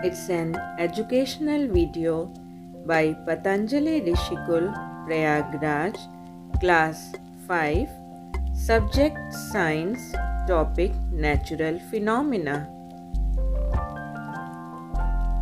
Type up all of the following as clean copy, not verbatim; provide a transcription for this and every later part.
It's an educational video by Patanjali Rishikul Prayagraj, Class 5, Subject Science, Topic Natural Phenomena.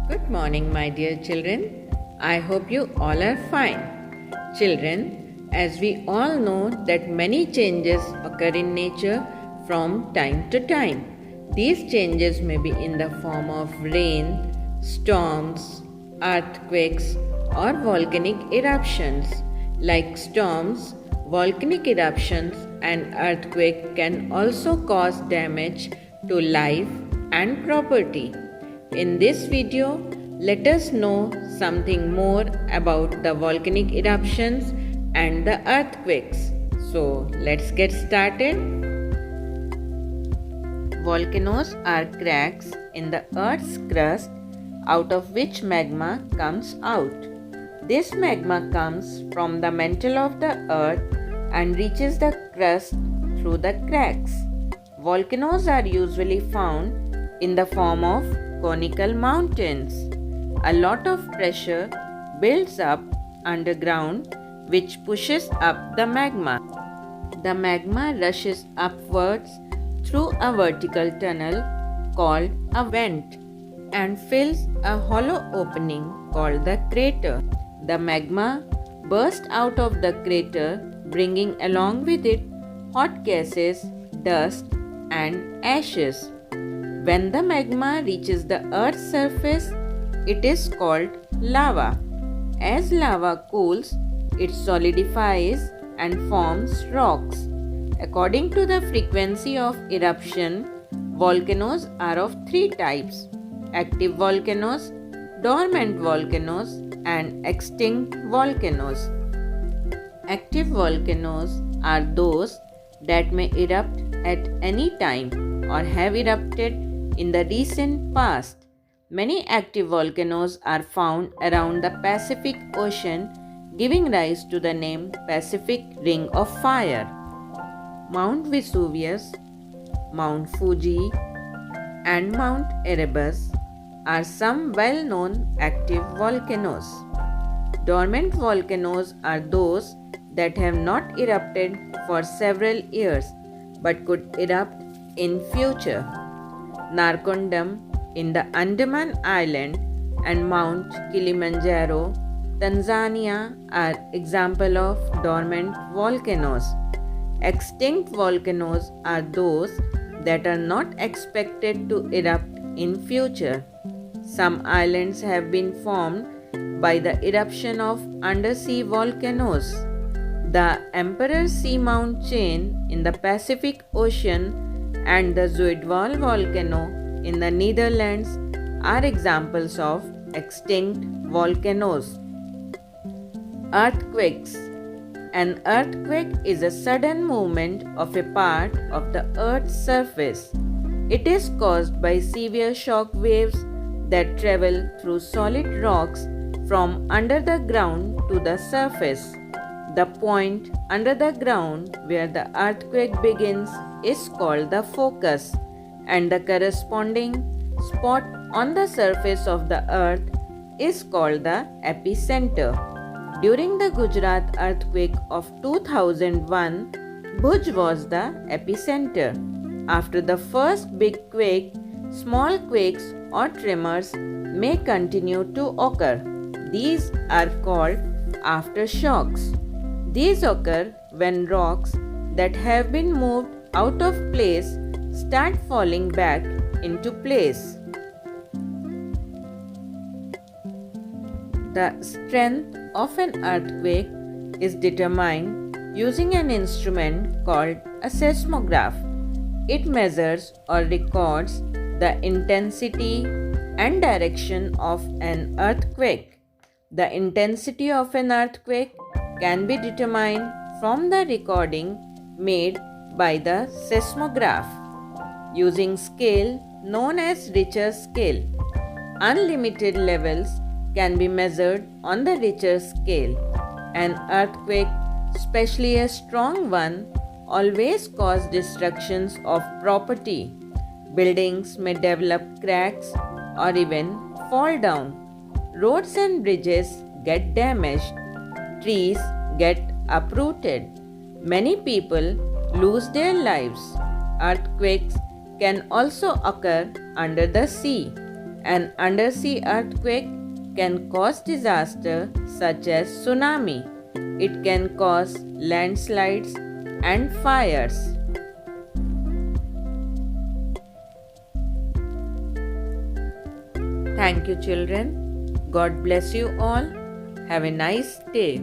Good morning, my dear children. I hope you all are fine. Children, as we all know that many changes occur in nature from time to time. These changes may be in the form of rain, storms, earthquakes, or volcanic eruptions. Like storms, volcanic eruptions and earthquake can also cause damage to life and property. In this video, let us know something more about the volcanic eruptions and the earthquakes. So, let's get started. Volcanoes are cracks in the Earth's crust out of which magma comes out. This magma comes from the mantle of the Earth and reaches the crust through the cracks. Volcanoes are usually found in the form of conical mountains. A lot of pressure builds up underground which pushes up the magma. The magma rushes upwards through a vertical tunnel called a vent and fills a hollow opening called the crater. The magma bursts out of the crater, bringing along with it hot gases, dust, and ashes. When the magma reaches the Earth's surface, it is called lava. As lava cools, it solidifies and forms rocks. According to the frequency of eruption, volcanoes are of three types: active volcanoes, dormant volcanoes, and extinct volcanoes. Active volcanoes are those that may erupt at any time or have erupted in the recent past. Many active volcanoes are found around the Pacific Ocean, giving rise to the name Pacific Ring of Fire. Mount Vesuvius, Mount Fuji, and Mount Erebus are some well-known active volcanoes. Dormant volcanoes are those that have not erupted for several years but could erupt in future. Narcondam in the Andaman Island and Mount Kilimanjaro, Tanzania are examples of dormant volcanoes. Extinct volcanoes are those that are not expected to erupt in future. Some islands have been formed by the eruption of undersea volcanoes. The Emperor Seamount chain in the Pacific Ocean and the Zuidwal volcano in the Netherlands are examples of extinct volcanoes. Earthquakes. An earthquake is a sudden movement of a part of the Earth's surface. It is caused by severe shock waves that travel through solid rocks from under the ground to the surface. The point under the ground where the earthquake begins is called the focus, and the corresponding spot on the surface of the earth is called the epicenter. During the Gujarat earthquake of 2001, Bhuj was the epicenter. After the first big quake, small quakes or tremors may continue to occur. These are called aftershocks. These occur when rocks that have been moved out of place start falling back into place. The strength of an earthquake is determined using an instrument called a seismograph. It measures or records the intensity and direction of an earthquake. The intensity of an earthquake can be determined from the recording made by the seismograph using scale known as Richter scale. Unlimited levels can be measured on the Richter scale. An earthquake, especially a strong one, always causes destructions of property. Buildings may develop cracks or even fall down. Roads and bridges get damaged. Trees get uprooted. Many people lose their lives. Earthquakes can also occur under the sea. An undersea earthquake can cause disaster such as tsunami. It can cause landslides and fires. Thank you, children. God bless you all. Have a nice day.